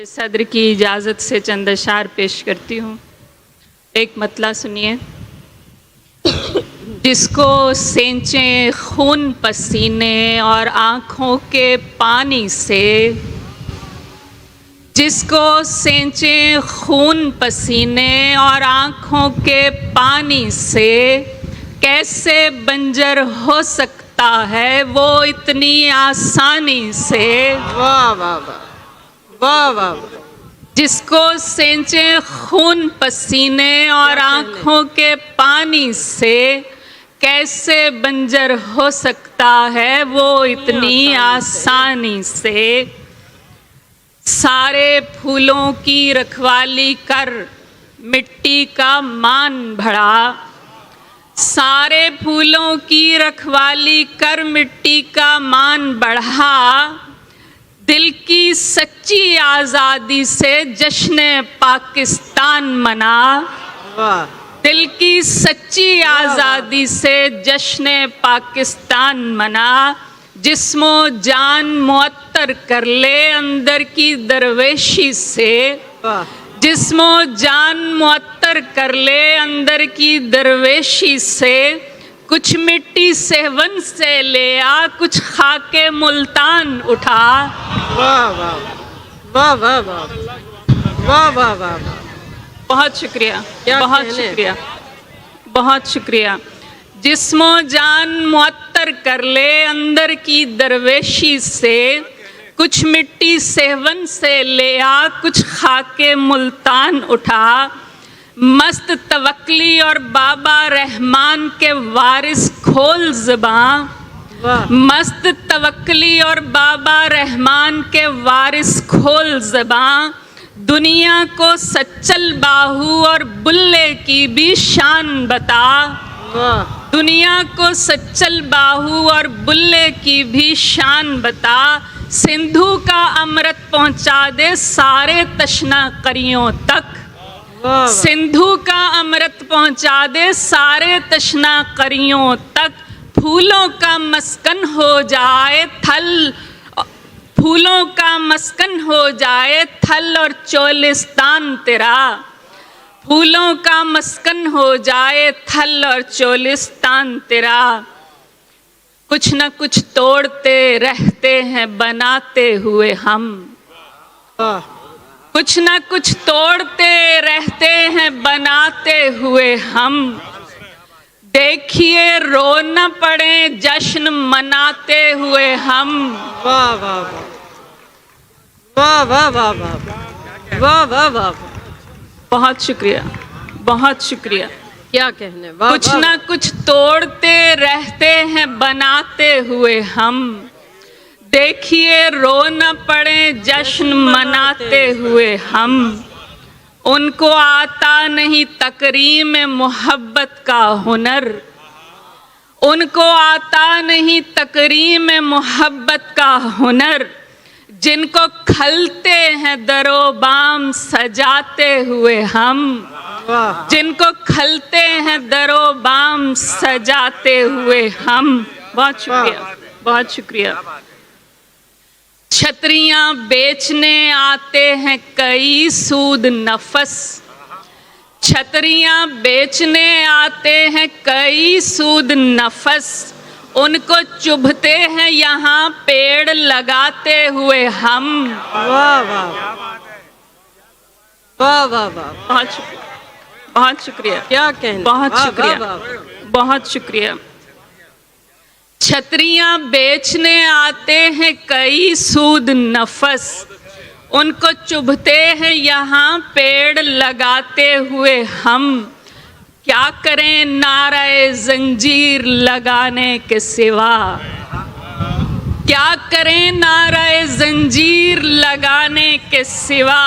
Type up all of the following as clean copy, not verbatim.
सदर की इजाज़त से चंद अशार पेश करती हूँ। एक मतला सुनिए। जिसको सेंचे खून पसीने और आँखों के पानी से, जिसको सेंचे खून पसीने और आँखों के पानी से, कैसे बंजर हो सकता है वो इतनी आसानी से। वाह वाह वाह वाह वाह। जिसको सेंचे खून पसीने और आँखों के पानी से, कैसे बंजर हो सकता है वो इतनी आसानी से। सारे फूलों की रखवाली कर मिट्टी का मान बढ़ा, सारे फूलों की रखवाली कर मिट्टी का मान बढ़ा। दिल की सच्ची आज़ादी से जश्न पाकिस्तान मना, दिल की सच्ची आज़ादी से जश्न पाकिस्तान मना। जिस्मो जान मुअत्तर कर ले अंदर की दरवेशी से, जिस्मो जान मुअत्तर कर ले अंदर की दरवेशी से। कुछ मिट्टी सेवन से ले आ, कुछ खाके मुल्तान उठा। वाह वाह वाह वाह वाह वाह वाह वाह। बहुत शुक्रिया, बहुत शुक्रिया, बहुत शुक्रिया। जिस्मो जान मुअत्तर कर ले अंदर की दरवेशी से, कुछ मिट्टी सेवन से ले आ, कुछ खाके मुल्तान उठा। मस्त तवक्ली और बाबा रहमान के वारिस खोल ज़बां, मस्त तवक्ली और बाबा रहमान के वारिस खोल ज़बां। दुनिया को सच्चल बाहू और बुल्ले की भी शान बता, दुनिया को सच्चल बाहू और बुल्ले की भी शान बता। सिंधु का अमृत पहुंचा दे सारे तशना करियों तक, सिंधु का अमृत पहुंचा दे सारे तशना करियों तक। फूलों का मस्कन हो जाए थल, फूलों का मस्कन हो जाए थल और चोलिस्तान तेरा, फूलों का मस्कन हो जाए थल और चोलिस्तान तेरा। कुछ न कुछ तोड़ते रहते हैं बनाते हुए हम, कुछ न कुछ तोड़ते रहते हैं बनाते हुए हम। देखिए रो न पड़े जश्न मनाते हुए हम। वाह वाह वाह वाह वाह वाह वाह वाह वाह। बहुत शुक्रिया, बहुत शुक्रिया। क्या कहने। कुछ न कुछ तोड़ते रहते हैं बनाते हुए हम। देखिए रो न पड़े जश्न मनाते हुए हम। उनको आता नहीं तकरीम मोहब्बत का हुनर, उनको आता नहीं तकरीम मोहब्बत का हुनर। जिनको खलते हैं दरो बाम सजाते हुए हम, जिनको खलते हैं दरो बाम सजाते हुए हम। बहुत शुक्रिया, बहुत शुक्रिया। छतरियाँ बेचने आते हैं कई सूद नफस, छतरियाँ बेचने आते हैं कई सूद नफस। उनको चुभते हैं यहाँ पेड़ लगाते हुए हम। वाह वाह वाह वाह वाह। बहुत शुक्रिया, बहुत शुक्रिया। क्या कहने। बहुत शुक्रिया, बहुत शुक्रिया। छतरियाँ बेचने आते हैं कई सूद नफस, उनको चुभते हैं यहाँ पेड़ लगाते हुए हम। क्या करें नारे जंजीर लगाने के सिवा, क्या करें नारे जंजीर लगाने के सिवा।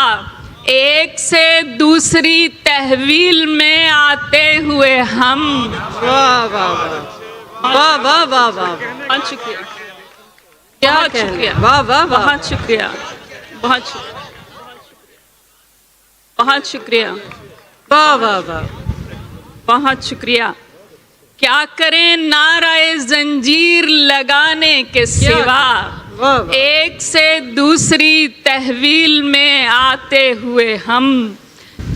एक से दूसरी तहवील में आते हुए हम। वाह वाह वाह वाह वाह वाह। बहुत शुक्रिया, क्या बहुत शुक्रिया। वाह वाह वाह। बहुत शुक्रिया, बहुत शुक्रिया, बहुत शुक्रिया। वाह वाह वाह। बहुत शुक्रिया। क्या करें नाराए जंजीर लगाने के सिवा, वाह वाह एक से दूसरी तहवील में आते हुए हम,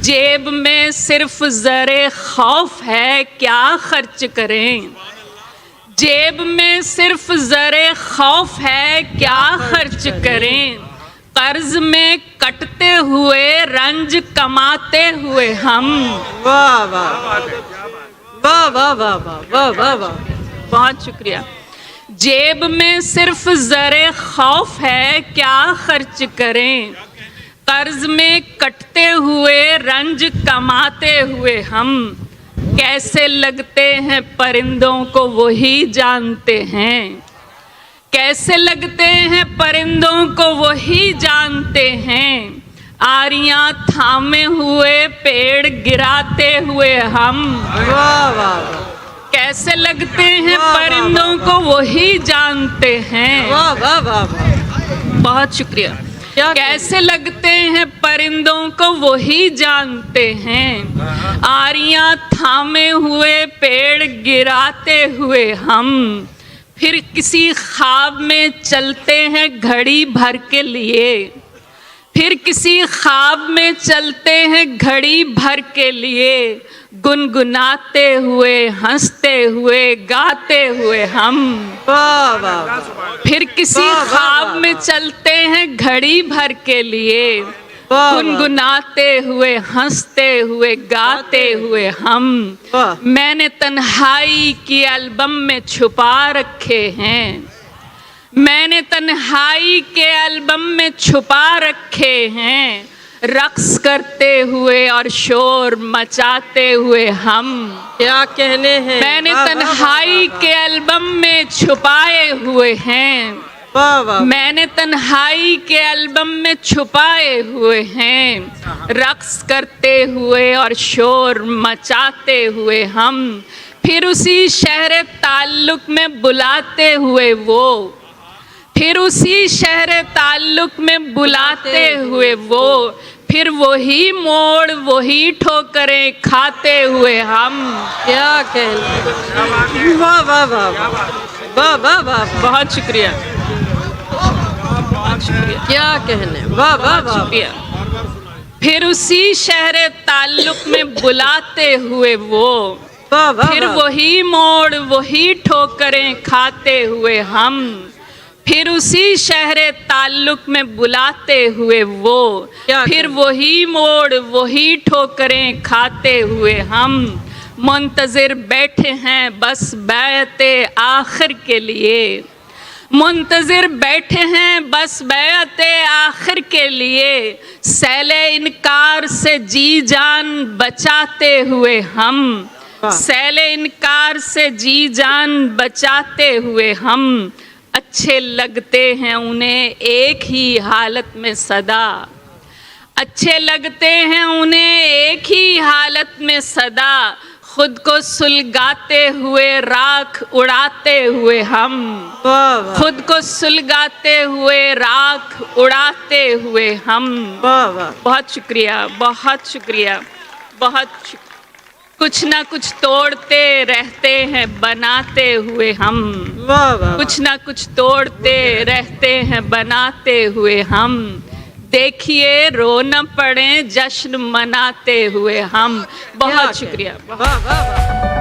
जेब में सिर्फ ज़रे खौफ है क्या खर्च करें, जेब में सिर्फ ज़रे खौफ है क्या खर्च करें, कर्ज में कटते हुए रंज कमाते हुए हम। वाह वाह वाह वाह वाह वाह वाह वाह। बहुत शुक्रिया। जेब में सिर्फ ज़रे खौफ है क्या खर्च करें, कर्ज में कटते हुए रंज कमाते हुए हम, कैसे लगते हैं परिंदों को वही जानते हैं, कैसे लगते हैं परिंदों को वही जानते हैं, आरियां थामे हुए पेड़ गिराते हुए हम। वाह वाह कैसे लगते हैं वाह, वाह, परिंदों वाह, को वही जानते हैं। वाह वाह वाह वाह। बहुत शुक्रिया। क्या कैसे लगते हैं परिंदों को वही जानते हैं, आरियां थामे हुए पेड़ गिराते हुए हम, फिर किसी ख्वाब में चलते हैं घड़ी भर के लिए, फिर किसी ख्वाब में चलते हैं घड़ी भर के लिए, गुनगुनाते हुए हंसते हुए गाते हुए हम। वाह वाह फिर किसी वाह, वाह, ख्वाब वाह, में वाह। चलते हैं घड़ी भर के लिए, वाह, गुनगुनाते हुए हंसते हुए गाते हुए हम। वाह। मैंने तन्हाई की एल्बम में छुपा रखे हैं, मैंने तन्हाई के एल्बम में छुपा रखे हैं, रक्स करते हुए और शोर मचाते हुए हम। क्या कहने हैं। मैंने वाह, वाह, तन्हाई वाह, के एल्बम में छुपाए हुए हैं, वाह वाह मैंने तन्हाई के एल्बम में छुपाए हुए हैं, रक्स करते हुए और शोर मचाते हुए हम, फिर उसी शहर ताल्लुक में बुलाते हुए वो, फिर उसी शहर ताल्लुक में बुलाते हुए वो, फिर वही मोड़ वही ठोकरें खाते हुए हम। क्या कहने। वाह वाह वाह वाह वाह वाह। बहुत शुक्रिया, बहुत शुक्रिया, क्या कहने। वाह वाह बहुत वाह। शुक्रिया। फिर उसी शहर ताल्लुक में बुलाते हुए वो, वाह वाह फिर वाह। वही मोड़ वही ठोकरें खाते हुए हम, फिर उसी शहर ताल्लुक में बुलाते हुए वो, क्या फिर करें? वही मोड़ वही ठोकरें खाते हुए हम, मुंतज़िर बैठे हैं बस बैअते आखिर के लिए, मुंतज़िर बैठे हैं बस बैअते आखिर के लिए, सैले इनकार से जी जान बचाते हुए हम, वाह। सैले इनकार से जी जान बचाते हुए हम, अच्छे लगते हैं उन्हें एक ही हालत में सदा, अच्छे लगते हैं उन्हें एक ही हालत में सदा, खुद को सुलगाते हुए राख उड़ाते हुए हम, वाह वाह खुद को सुलगाते हुए राख उड़ाते हुए हम। वाह वाह। बहुत शुक्रिया, बहुत शुक्रिया, बहुत शुक्रिया। कुछ ना कुछ तोड़ते रहते हैं बनाते हुए हम, वाह वाह। कुछ ना कुछ तोड़ते रहते हैं बनाते हुए हम, देखिए रो न पड़े जश्न मनाते हुए हम। बहुत शुक्रिया। वाह वाह वाह।